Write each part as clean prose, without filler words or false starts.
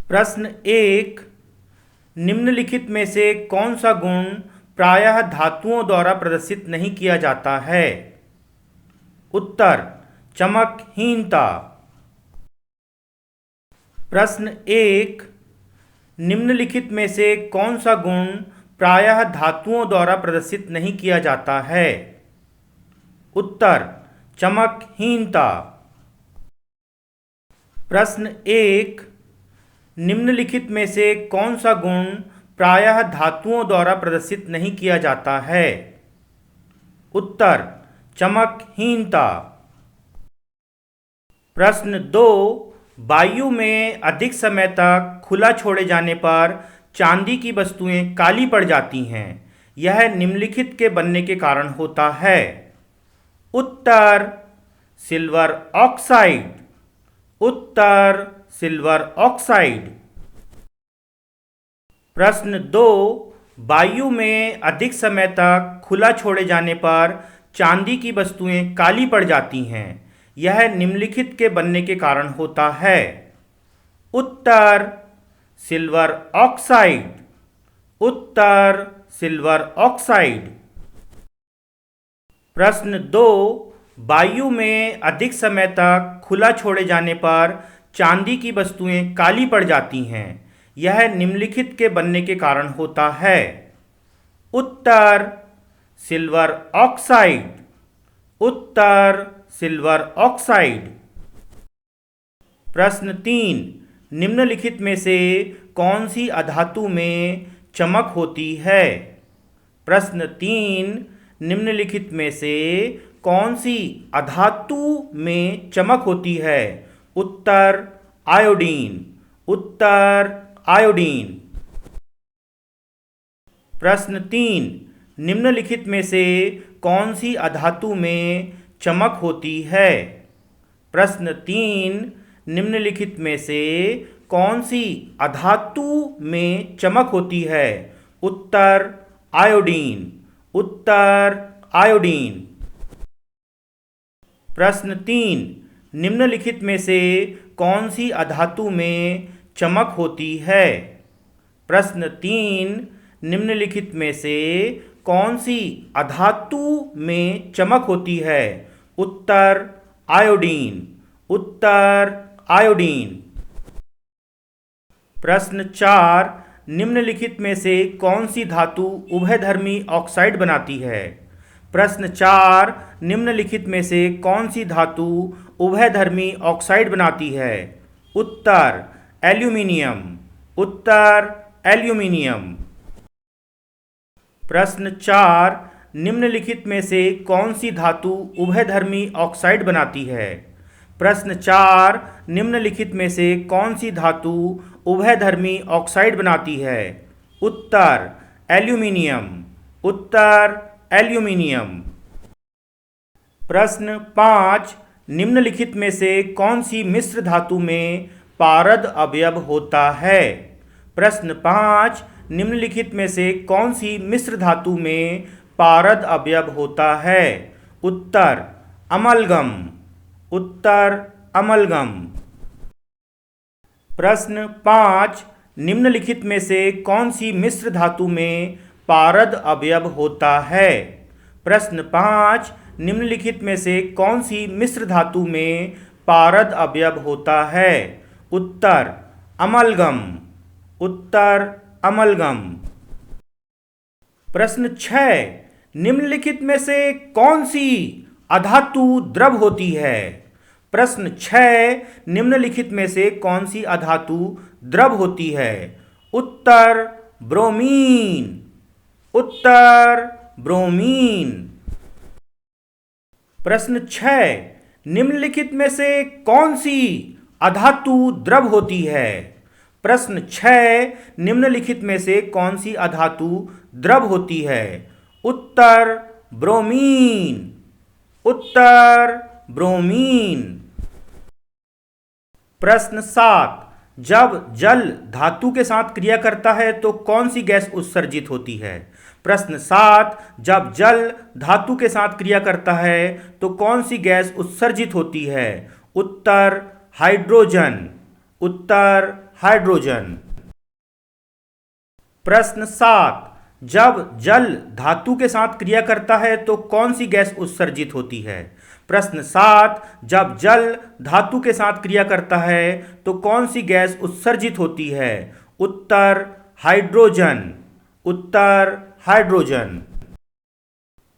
प्रश्न एक, निम्नलिखित में से कौन सा गुण प्रायः धातुओं द्वारा प्रदर्शित नहीं किया जाता है? उत्तर, चमकहीनता। प्रश्न एक, निम्नलिखित में से कौन सा गुण प्रायः धातुओं द्वारा प्रदर्शित नहीं किया जाता है? उत्तर, चमकहीनता। प्रश्न एक, निम्नलिखित में से कौन सा गुण प्रायः धातुओं द्वारा प्रदर्शित नहीं किया जाता है? उत्तर, चमकहीनता। प्रश्न दो, वायु में अधिक समय तक खुला छोड़े जाने पर चांदी की वस्तुएं काली पड़ जाती हैं। यह निम्नलिखित के बनने के कारण होता है। उत्तर, सिल्वर ऑक्साइड। उत्तर, सिल्वर ऑक्साइड। प्रश्न दो, वायु में अधिक समय तक खुला छोड़े जाने पर चांदी की वस्तुएं काली पड़ जाती हैं। यह निम्नलिखित के बनने के कारण होता है। उत्तर, सिल्वर ऑक्साइड। उत्तर, सिल्वर ऑक्साइड। प्रश्न दो, वायु में अधिक समय तक खुला छोड़े जाने पर चांदी की वस्तुएं काली पड़ जाती हैं। यह निम्नलिखित के बनने के कारण होता है। उत्तर, सिल्वर ऑक्साइड। उत्तर, सिल्वर ऑक्साइड। प्रश्न तीन, निम्नलिखित में से कौन सी अधातु में चमक होती है? प्रश्न तीन, निम्नलिखित में से कौन सी अधातु में चमक होती है? उत्तर, आयोडीन। उत्तर, आयोडीन। प्रश्न तीन, निम्नलिखित में से कौन सी अधातु में चमक होती है? प्रश्न तीन, निम्नलिखित में से कौन सी अधातु में चमक होती है? उत्तर, आयोडीन। उत्तर, आयोडीन। प्रश्न तीन, निम्नलिखित में से कौन सी अधातु में चमक होती है? प्रश्न तीन, निम्नलिखित में से कौन सी अधातु में चमक होती है? उत्तर, आयोडीन। उत्तर, आयोडीन। प्रश्न चार, निम्नलिखित में से कौन सी धातु उभयधर्मी ऑक्साइड बनाती है? प्रश्न चार, निम्नलिखित में से कौन सी धातु उभयधर्मी ऑक्साइड बनाती है? उत्तर, एल्यूमिनियम। उत्तर, एल्यूमिनियम। प्रश्न चार, निम्नलिखित में से कौन सी धातु उभयधर्मी ऑक्साइड बनाती है? प्रश्न चार, निम्नलिखित में से कौन सी धातु उभयधर्मी ऑक्साइड बनाती है? उत्तर, एल्यूमिनियम। उत्तर, एल्यूमिनियम। प्रश्न पाँच, निम्नलिखित में से कौन सी मिश्र धातु में पारद अवयव होता है? प्रश्न पाँच, निम्नलिखित में से कौन सी मिश्र धातु में पारद अवयव होता है? उत्तर, अमलगम। उत्तर, अमलगम। प्रश्न पाँच, निम्नलिखित में से कौन सी मिश्र धातु में पारद अवयव होता है? प्रश्न पाँच, निम्नलिखित में से कौन सी मिश्र धातु में पारद अवयव होता है? उत्तर, अमलगम। उत्तर, अमलगम। प्रश्न 6, निम्नलिखित में से कौन सी अधातु द्रव होती है? प्रश्न 6, निम्नलिखित में से कौन सी अधातु द्रव होती है? उत्तर, ब्रोमीन। उत्तर, ब्रोमीन। प्रश्न 6, निम्नलिखित में से कौन सी अधातु द्रव होती है? प्रश्न 6, निम्नलिखित में से कौन सी अधातु द्रव होती है? उत्तर, ब्रोमीन। उत्तर, ब्रोमीन। प्रश्न 7, जब जल धातु के साथ क्रिया करता है तो कौन सी गैस उत्सर्जित होती है? प्रश्न 7, जब जल धातु के साथ क्रिया करता है तो कौन सी गैस उत्सर्जित होती है? उत्तर, हाइड्रोजन। उत्तर, हाइड्रोजन। प्रश्न 7, जब जल धातु के साथ क्रिया करता है तो कौन सी गैस उत्सर्जित होती है? प्रश्न 7, जब जल धातु के साथ क्रिया करता है तो कौन सी गैस उत्सर्जित होती है? उत्तर हाइड्रोजन। उत्तर हाइड्रोजन।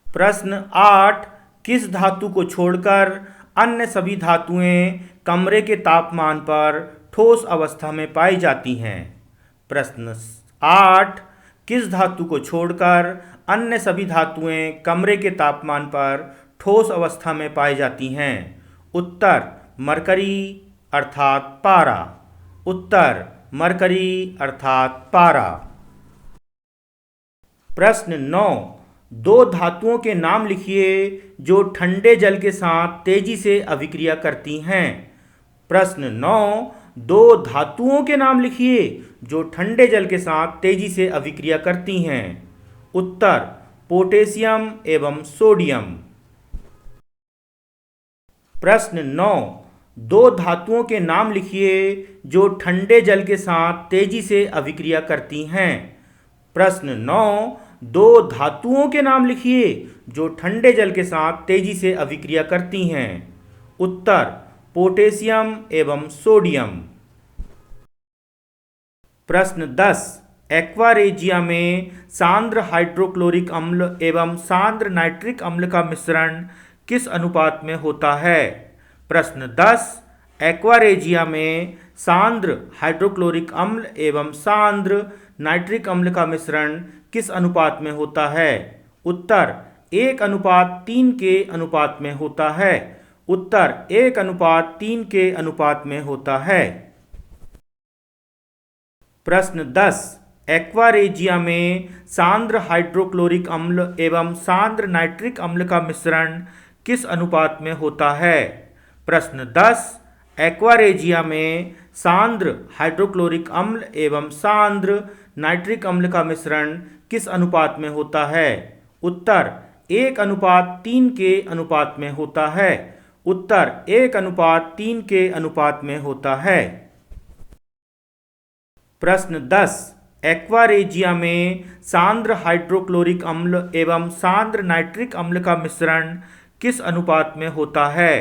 प्रश्न 8, किस धातु को छोड़कर अन्य सभी धातुएं कमरे के तापमान पर ठोस अवस्था में पाई जाती हैं? प्रश्न 8, किस धातु को छोड़कर अन्य सभी धातुएं कमरे के तापमान पर ठोस अवस्था में पाई जाती हैं? उत्तर मरकरी अर्थात पारा। उत्तर मरकरी अर्थात पारा। प्रश्न 9, दो धातुओं के नाम लिखिए जो ठंडे जल के साथ तेजी से अभिक्रिया करती हैं। प्रश्न 9, दो धातुओं के नाम लिखिए जो ठंडे जल के साथ तेजी से अभिक्रिया करती हैं। उत्तर पोटेशियम एवं सोडियम। प्रश्न 9, दो धातुओं के नाम लिखिए जो ठंडे जल के साथ तेजी से अभिक्रिया करती हैं। प्रश्न 9, दो धातुओं के नाम लिखिए जो ठंडे जल के साथ तेजी से अभिक्रिया करती हैं। उत्तर पोटेशियम एवं सोडियम। प्रश्न 10, एक्वा रेजिया में सांद्र हाइड्रोक्लोरिक अम्ल एवं सांद्र नाइट्रिक अम्ल का मिश्रण किस अनुपात में होता है? प्रश्न 10, एक्वा रेजिया में सांद्र हाइड्रोक्लोरिक अम्ल एवं सांद्र नाइट्रिक अम्ल का मिश्रण किस अनुपात में होता है? उत्तर 1:3 के अनुपात में होता है। उत्तर 1:3 के अनुपात में होता है। प्रश्न 10, एक्वा रेजिया में सांद्र हाइड्रोक्लोरिक अम्ल एवं सांद्र नाइट्रिक अम्ल का मिश्रण किस अनुपात में होता है? प्रश्न 10, एक्वा रेजिया में सांद्र हाइड्रोक्लोरिक अम्ल एवं सांद्र नाइट्रिक अम्ल का मिश्रण किस अनुपात में होता है? उत्तर 1:3 के अनुपात में होता है। उत्तर 1:3 के अनुपात में होता है। प्रश्न 10, एक्वा रेजिया में सांद्र हाइड्रोक्लोरिक अम्ल एवं सांद्र नाइट्रिक अम्ल का मिश्रण किस अनुपात में होता है?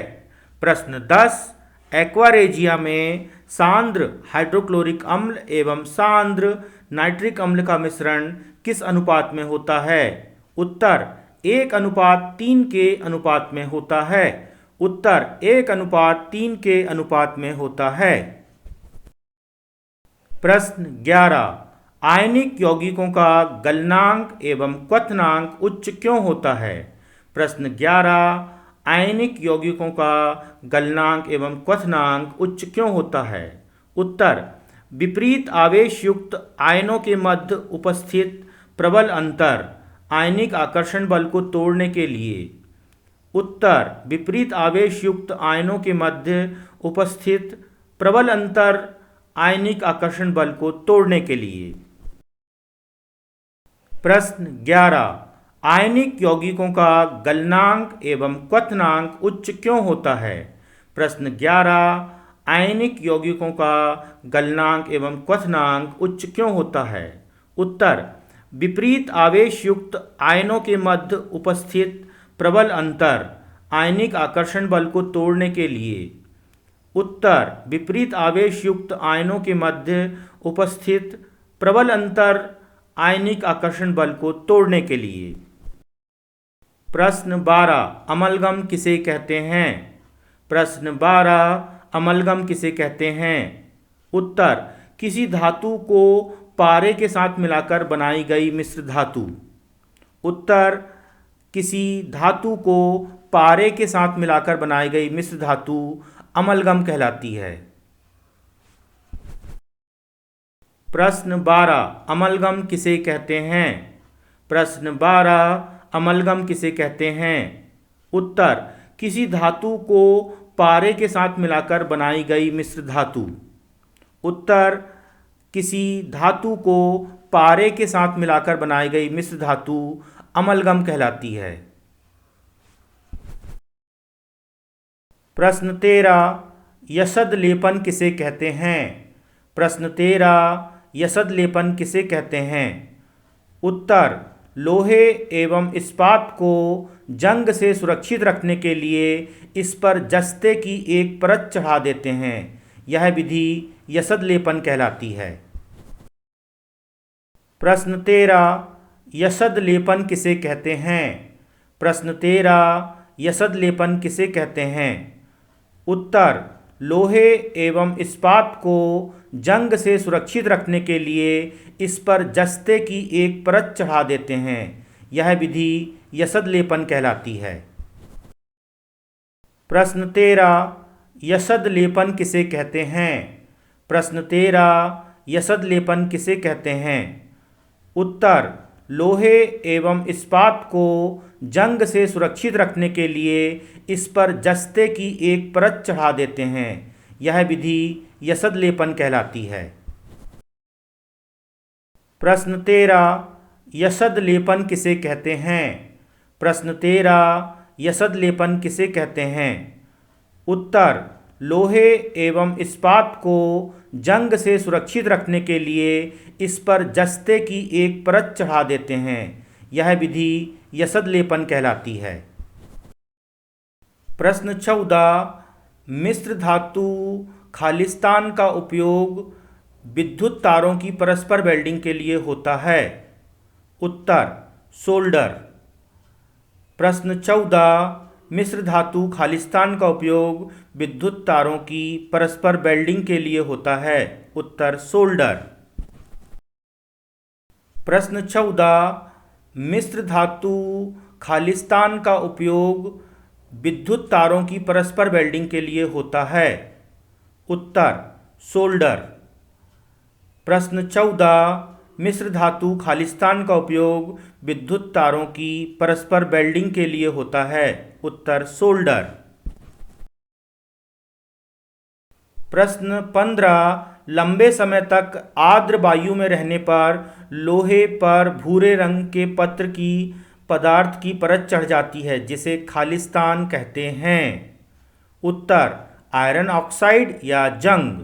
प्रश्न 10, एक्वा रेजिया में सांद्र हाइड्रोक्लोरिक अम्ल एवं सांद्र नाइट्रिक अम्ल का मिश्रण किस अनुपात में होता है? उत्तर 1:3 के अनुपात में होता है। उत्तर 1:3 के अनुपात में होता है। प्रश्न 11, आयनिक यौगिकों का गलनांक एवं क्वथनांक उच्च क्यों होता है? प्रश्न 11, आयनिक यौगिकों का गलनांक एवं क्वथनांक उच्च क्यों होता है? उत्तर विपरीत आवेश युक्त आयनों के मध्य उपस्थित प्रबल अंतर आयनिक आकर्षण बल को तोड़ने के लिए। उत्तर विपरीत आवेश युक्त आयनों के मध्य उपस्थित प्रबल अंतर आयनिक आकर्षण बल को तोड़ने के लिए। प्रश्न 11, आयनिक यौगिकों का गलनांक एवं क्वथनांक उच्च क्यों होता है? प्रश्न 11, आयनिक यौगिकों का गलनांक एवं क्वथनांक उच्च क्यों होता है? उत्तर विपरीत आवेश युक्त आयनों के मध्य उपस्थित प्रबल अंतर आयनिक आकर्षण बल को तोड़ने के लिए। उत्तर विपरीत आवेश युक्त आयनों के मध्य उपस्थित प्रबल अंतर आयनिक आकर्षण बल को तोड़ने के लिए। प्रश्न 12, अमलगम किसे कहते हैं? प्रश्न 12, अमलगम किसे कहते हैं? उत्तर किसी धातु को पारे के साथ मिलाकर बनाई गई मिश्र धातु। उत्तर किसी धातु को पारे के साथ मिलाकर बनाई गई मिश्र धातु अमलगम कहलाती है। प्रश्न 12, अमलगम किसे कहते हैं? प्रश्न 12, अमलगम किसे कहते हैं? उत्तर किसी धातु को पारे के साथ मिलाकर बनाई गई मिश्र धातु। उत्तर किसी धातु को पारे के साथ मिलाकर बनाई गई मिश्र धातु अमलगम कहलाती है। प्रश्न 13, यशद लेपन किसे कहते हैं? प्रश्न 13, यसद लेपन किसे कहते हैं? उत्तर, लोहे एवं इस्पात को जंग से सुरक्षित रखने के लिए इस पर जस्ते की एक परत चढ़ा देते हैं। यह विधि यसद लेपन कहलाती है। प्रश्न 13, यसद लेपन किसे कहते हैं? प्रश्न 13, यसद लेपन किसे कहते हैं? उत्तर, लोहे एवं इस्पात को जंग से सुरक्षित रखने के लिए इस पर जस्ते की एक परत चढ़ा देते हैं। यह विधि यसद लेपन कहलाती है। प्रश्न 13, यसद लेपन किसे कहते हैं? प्रश्न 13, यसद लेपन किसे कहते हैं? उत्तर, लोहे एवं इस्पात को जंग से सुरक्षित रखने के लिए इस पर जस्ते की एक परत चढ़ा देते हैं। यह विधि यसद लेपन कहलाती है। प्रश्न 13, यसद लेपन किसे कहते हैं? प्रश्न 13, यसद लेपन किसे कहते हैं? उत्तर, लोहे एवं इस्पात को जंग से सुरक्षित रखने के लिए इस पर जस्ते की एक परत चढ़ा देते हैं। यह विधि यसद लेपन कहलाती है। प्रश्न 14, मिश्र धातु खालिस्तान का उपयोग विद्युत तारों की परस्पर वेल्डिंग के लिए होता है। उत्तर, सोल्डर। प्रश्न 14, मिश्र धातु खालिस्तान का उपयोग विद्युत तारों की परस्पर वेल्डिंग के लिए होता है। उत्तर, सोल्डर। प्रश्न 14, मिश्र धातु खालिस्तान का उपयोग विद्युत तारों की परस्पर वेल्डिंग के लिए होता है। उत्तर, सोल्डर। प्रश्न 14, मिश्र धातु खालिस्तान का उपयोग विद्युत तारों की परस्पर वेल्डिंग के लिए होता है। उत्तर, सोल्डर। प्रश्न 15, लंबे समय तक आर्द्र वायु में रहने पर लोहे पर भूरे रंग के पत्र की पदार्थ की परत चढ़ जाती है जिसे खालिस्तान कहते हैं। उत्तर, आयरन ऑक्साइड या जंग।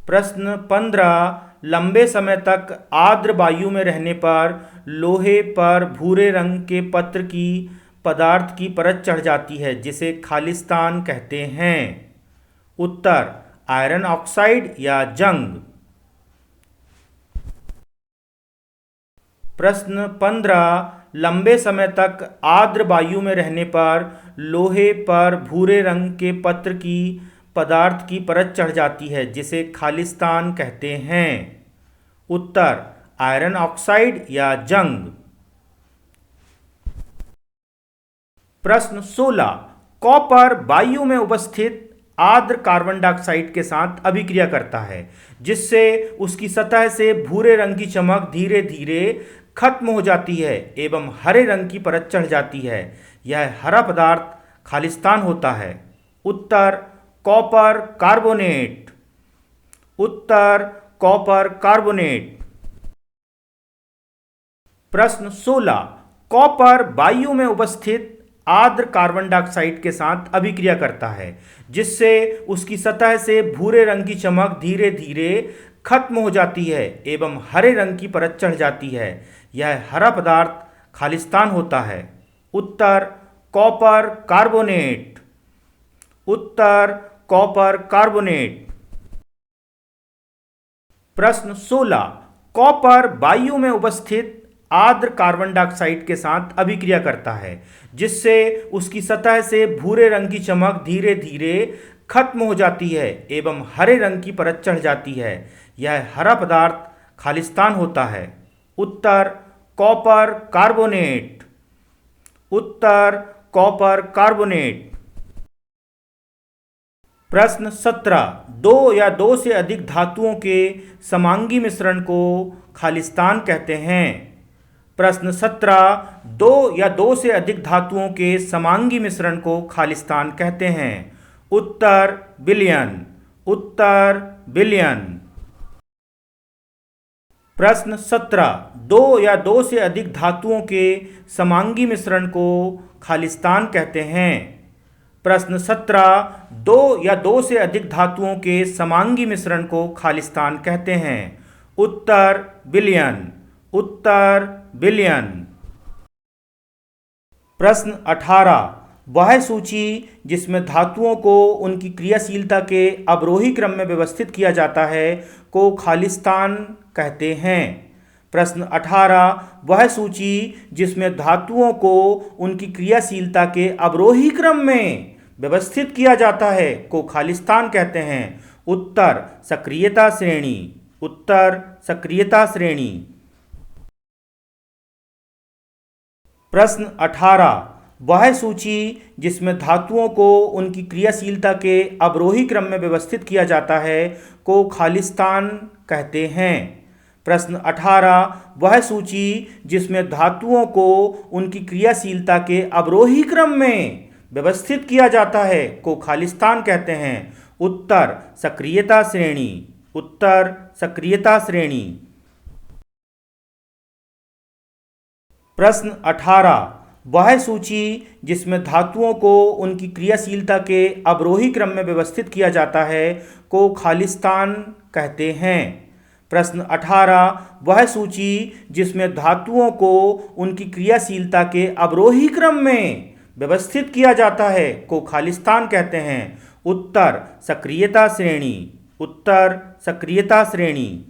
प्रश्न 15, लंबे समय तक आर्द्र वायु में रहने पर लोहे पर भूरे रंग के पत्र की पदार्थ की परत चढ़ जाती है जिसे खालिस्तान कहते हैं। उत्तर, आयरन ऑक्साइड या जंग। प्रश्न 15, लंबे समय तक आर्द्र वायु में रहने पर लोहे पर भूरे रंग के पत्र की पदार्थ की परत चढ़ जाती है जिसे खालिस्तान कहते हैं। उत्तर, आयरन ऑक्साइड या जंग। प्रश्न 16, कॉपर वायु में उपस्थित आर्द्र कार्बन डाइऑक्साइड के साथ अभिक्रिया करता है जिससे उसकी सतह से भूरे रंग की चमक धीरे धीरे खत्म हो जाती है एवं हरे रंग की परत चढ़ जाती है। यह हरा पदार्थ खालिस्तान होता है। उत्तर, कॉपर कार्बोनेट। उत्तर, कॉपर कार्बोनेट। प्रश्न 16, कॉपर वायु में उपस्थित आर्द्र कार्बन डाइऑक्साइड के साथ अभिक्रिया करता है जिससे उसकी सतह से भूरे रंग की चमक धीरे धीरे खत्म हो जाती है एवं हरे रंग की परत चढ़ जाती है। यह हरा पदार्थ खालिस्तान होता है। उत्तर, कॉपर कार्बोनेट। उत्तर, कॉपर कार्बोनेट। प्रश्न 16, कॉपर वायु में उपस्थित आर्द्र कार्बन डाइऑक्साइड के साथ अभिक्रिया करता है जिससे उसकी सतह से भूरे रंग की चमक धीरे धीरे खत्म हो जाती है एवं हरे रंग की परत चढ़ जाती है। यह हरा पदार्थ खालिस्तान होता है। उत्तर, कॉपर कार्बोनेट। उत्तर, कॉपर कार्बोनेट। प्रश्न 17, दो या दो से अधिक धातुओं के समांगी मिश्रण को खालिस्तान कहते हैं। प्रश्न 17, दो या दो से अधिक धातुओं के समांगी मिश्रण को खालिस्तान कहते हैं। उत्तर, विलयन। उत्तर, विलयन। प्रश्न 17, दो या दो से अधिक धातुओं के समांगी मिश्रण को खालिस्तान कहते हैं। प्रश्न 17, दो या दो से अधिक धातुओं के समांगी मिश्रण को खालिस्तान कहते हैं। उत्तर विलयन। उत्तर विलयन। प्रश्न 18, वह सूची जिसमें धातुओं को उनकी क्रियाशीलता के अवरोही क्रम में व्यवस्थित किया जाता है को खालिस्तान कहते हैं। प्रश्न 18, वह सूची जिसमें धातुओं को उनकी क्रियाशीलता के अवरोही क्रम में व्यवस्थित किया जाता है को खालिस्तान कहते हैं। उत्तर सक्रियता श्रेणी। उत्तर सक्रियता श्रेणी। प्रश्न 18, वह सूची जिसमें धातुओं को उनकी क्रियाशीलता के अवरोही क्रम में व्यवस्थित किया जाता है को खालिस्तान कहते हैं। प्रश्न 18, वह सूची जिसमें धातुओं को उनकी क्रियाशीलता के अवरोही क्रम में व्यवस्थित किया जाता है को खालिस्तान कहते हैं। उत्तर सक्रियता श्रेणी। उत्तर सक्रियता श्रेणी। प्रश्न 18, वह सूची जिसमें धातुओं को उनकी क्रियाशीलता के अवरोही क्रम में व्यवस्थित किया जाता है को खालिस्तान कहते हैं। प्रश्न 18, वह सूची जिसमें धातुओं को उनकी क्रियाशीलता के अवरोही क्रम में व्यवस्थित किया जाता है को खालिस्तान कहते हैं। उत्तर सक्रियता श्रेणी। उत्तर सक्रियता श्रेणी।